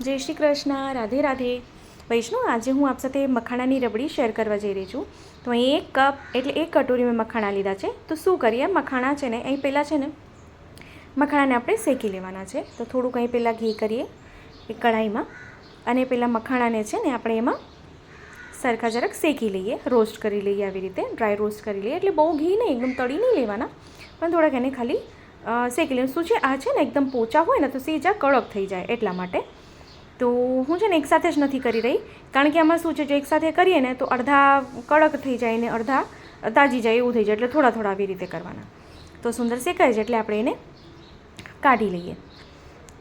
જય શ્રી કૃષ્ણ, રાધે રાધે. વૈષ્ણુ, આજે હું આપ સાથે મખાણાની રબડી શેર કરવા જઈ રહી છું. તો અહીં 1 કપ એટલે 1 કટોરી મેં મખાણા લીધા છે. તો શું કરીએ, મખાણા છે ને અહીં પહેલાં છે ને મખાણાને આપણે શેકી લેવાના છે. તો થોડુંક અહીં પહેલાં ઘી કરીએ એક કઢાઈમાં, અને પહેલાં મખાણાને છે ને આપણે એમાં સરખા જરાક શેકી લઈએ, રોસ્ટ કરી લઈએ. આવી રીતે ડ્રાય રોસ્ટ કરી લઈએ, એટલે બહુ ઘી નહીં, એકદમ તળી નહીં લેવાના, પણ થોડાક એને ખાલી શેકી લઈએ. શું છે, આ છે ને એકદમ પોચા હોય ને તો સીજા કડક થઈ જાય, એટલા માટે. તો હું છે ને એકસાથે જ નથી કરી રહી, કારણ કે આમાં શું છે, જો એકસાથે કરીએ ને તો અડધા કડક થઈ જાય ને અડધા તાજી જાય, એવું થઈ જાય. એટલે થોડા થોડા આવી રીતે કરવાના, તો સુંદર શેકાય છે. એટલે આપણે એને કાઢી લઈએ.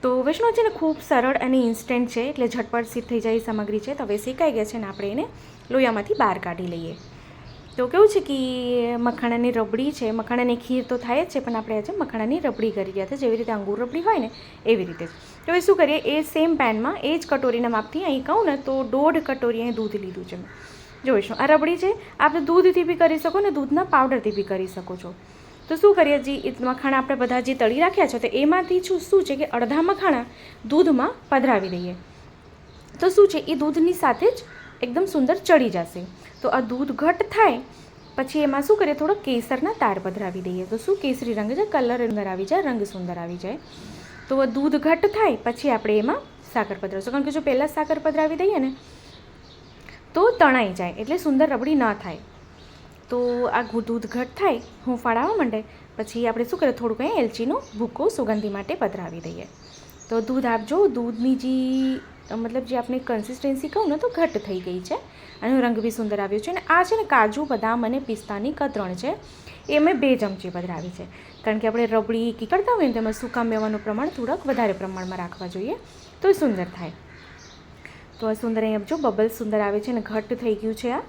તો વૈષ્ણવ છે ને ખૂબ સરળ અને ઇન્સ્ટન્ટ છે, એટલે ઝટપટ સિદ્ધ થઈ જાય સામગ્રી છે. તો હવે શેકાઈ ગયા છે ને આપણે એને લોયામાંથી બહાર કાઢી લઈએ. તો કેવું છે કે મખાણાની રબડી છે, મખાણાની ખીર તો થાય જ છે, પણ આપણે આજે મખાણાની રબડી કરી રહ્યા છે, જેવી રીતે અંગૂર રબડી હોય ને એવી રીતે. તો હવે શું કરીએ, એ સેમ પેનમાં એ જ કટોરીના માપથી અહીં કહું ને તો 1.5 કટોરી અહીં દૂધ લીધું છે. જોઈશું, આ રબડી છે આપણે દૂધથી બી કરી શકો ને દૂધના પાવડરથી બી કરી શકો છો. તો શું કરીએ, જે મખાણા આપણે બધા જે તળી રાખ્યા છે, તો એમાંથી શું છે કે અડધા મખાણા દૂધમાં પધરાવી દઈએ. તો શું છે, એ દૂધની સાથે જ એકદમ સુંદર ચડી જશે. તો આ દૂધ ઘટ થાય પછી એમાં શું કરીએ, થોડો કેસરના તાર પધરાવી દઈએ. તો શું કેસરી રંગ છે, કલર અંદર આવી જાય, રંગ સુંદર આવી જાય. તો દૂધ ઘટ થાય પછી આપણે એમાં સાકર પધરાવશું, કારણ કે જો પહેલાં સાકર પધરાવી દઈએ ને તો તણાઈ જાય, એટલે સુંદર રબડી ન થાય. તો આ દૂધ ઘટ થાય, હુંફાળ આવવા માંડે પછી આપણે શું કરીએ, થોડુંક અહીં એલચીનો ભૂકો સુગંધી માટે પધરાવી દઈએ. તો દૂધ આપજો, દૂધની જે આપણે કન્સિસ્ટન્સી કહું ને તો ઘટ થઈ ગઈ છે, અને રંગ બી સુંદર આવ્યો છે. અને આ છે ને કાજુ, બદામ અને પિસ્તાની કતરણ છે, એ મેં 2 ચમચી પધરાવી છે, કારણ કે આપણે રબડી કરતા હોય ને તેમાં સૂકા મેવાનું પ્રમાણ થોડાક વધારે પ્રમાણમાં રાખવા જોઈએ, તો એ સુંદર થાય. તો આ સુંદર અહીં આપજો, બબલ્સ સુંદર આવે છે અને ઘટ થઈ ગયું છે આ.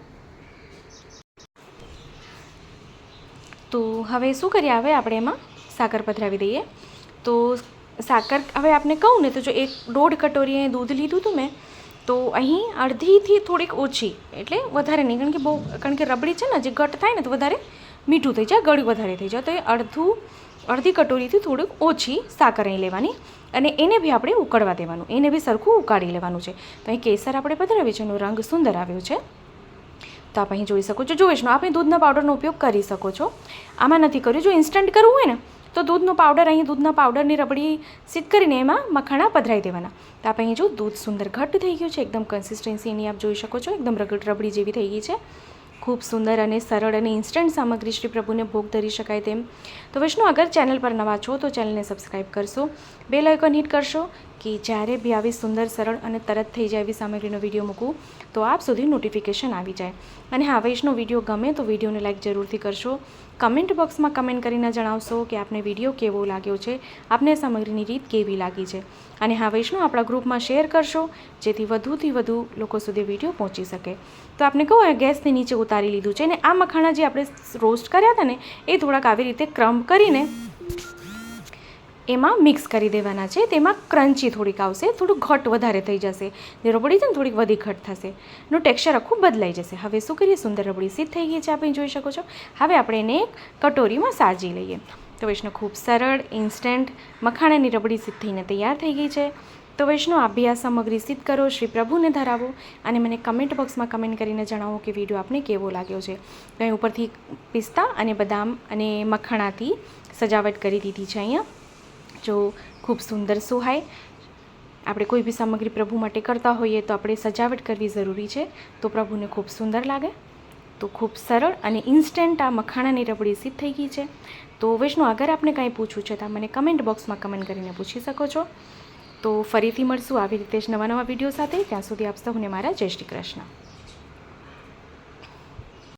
તો હવે શું કરીએ, હવે આપણે એમાં સાકર પધરાવી દઈએ. તો સાકર હવે આપણે કહું ને તો જો 1.5 કટોરી દૂધ લીધું હતું મેં, તો અહીં અડધીથી થોડીક ઓછી, એટલે વધારે નહીં, કારણ કે રબડી છે ને જે ઘટ થાય ને તો વધારે મીઠું થઈ જાય, ગળ્યું વધારે થઈ જાય. તો એ અડધી કટોરીથી થોડીક ઓછી સાકર અહીં લેવાની, અને એને બી આપણે ઉકળવા દેવાનું, એને બી સરખું ઉકાળી લેવાનું છે. તો અહીં કેસર આપણે પધરાવીએ છીએ, એનો રંગ સુંદર આવ્યો છે. તો આપ અહીં જોઈ શકો છો. જો વૈષ્ણવ, આપણે દૂધના પાવડરનો ઉપયોગ કરી શકો છો, આમાં નથી કર્યું. જો ઇન્સ્ટન્ટ કરવું હોય ને તો દૂધનો પાવડર, અહીં દૂધના પાવડરની રબડી સિદ્ધ કરીને એમાં મખાણા પધરાવી દેવાના. તો આપણે અહીં જો દૂધ સુંદર ઘટ્ટ થઈ ગયું છે, એકદમ કન્સિસ્ટન્સી એની આપ જોઈ શકો છો, એકદમ રબડી જેવી થઈ ગઈ છે. ખૂબ સુંદર અને સરળ અને ઇન્સ્ટન્ટ સામગ્રી શ્રી પ્રભુને ભોગ ધરી શકાય તેમ. તો વૈષ્ણવ, અગર ચેનલ પર નવા છો તો ચેનલને સબસ્ક્રાઈબ કરશો, બેલ આઇકોન હિટ કરશો, કે જ્યારે બી આવી સુંદર, સરળ અને તરત થઈ જાય એવી સામગ્રીનો વિડીયો મૂકું તો આપ સુધી નોટિફિકેશન આવી જાય. અને હા વૈષ્ણવ, વિડીયો ગમે તો વિડીયોને લાઈક જરૂરથી કરશો. કમેન્ટ બોક્સમાં કમેન્ટ કરીને જણાવશો કે આપને વિડીયો કેવો લાગ્યો છે, આપને સામગ્રીની રીત કેવી લાગી છે. અને હા વૈષ્ણવ, આપણા ગ્રુપમાં શેર કરશો, જેથી વધુથી વધુ લોકો સુધી વિડીયો પહોંચી શકે. તો આપણે કહું, ગેસથી નીચે ઉતારી લીધું છે, અને આ મખાણા જે આપણે રોસ્ટ કર્યા હતા ને એ થોડાક આવી રીતે ક્રમ્બ કરીને એમાં મિક્સ કરી દેવાના છે. તેમાં ક્રન્ચી થોડીક આવશે, થોડું ઘટ વધારે થઈ જશે, જે રબડી છે ને થોડીક વધી ઘટ થશે, એનું ટેક્સચર આખું બદલાઈ જશે. હવે શું કરીએ, સુંદર રબડી સિદ્ધ થઈ ગઈ છે, આપણે જોઈ શકો છો. હવે આપણે એને એક કટોરીમાં સાજી લઈએ. તો વૈષ્ણવ, ખૂબ સરળ ઇન્સ્ટન્ટ મખાણાની રબડી સિદ્ધ થઈને તૈયાર થઈ ગઈ છે. તો વૈષ્ણવ, આપ બી આ સામગ્રી સિદ્ધ કરો, શ્રી પ્રભુને ધરાવો, અને મને કમેન્ટ બોક્સમાં કમેન્ટ કરીને જણાવો કે વિડીયો આપને કેવો લાગ્યો છે. તો અહીં ઉપરથી પિસ્તા અને બદામ અને મખાણાથી સજાવટ કરી દીધી છે. અહીંયા જો ખૂબ સુંદર સુહાય. આપણે કોઈ બી સામગ્રી પ્રભુ માટે કરતા હોઈએ તો આપણે સજાવટ કરવી જરૂરી છે, તો પ્રભુને ખૂબ સુંદર લાગે. તો ખૂબ સરળ અને ઇન્સ્ટન્ટ આ મખાણાની રબડી સિદ્ધ થઈ ગઈ છે. તો વૈષ્ણવ, અગર આપને કાંઈ પૂછવું છે તો મને કમેન્ટ બોક્સમાં કમેન્ટ કરીને પૂછી શકો છો. તો ફરીથી મળશું આવી રીતે જ નવા વિડીયો સાથે. ત્યાં સુધી આપ સૌને મારા જય શ્રી કૃષ્ણ.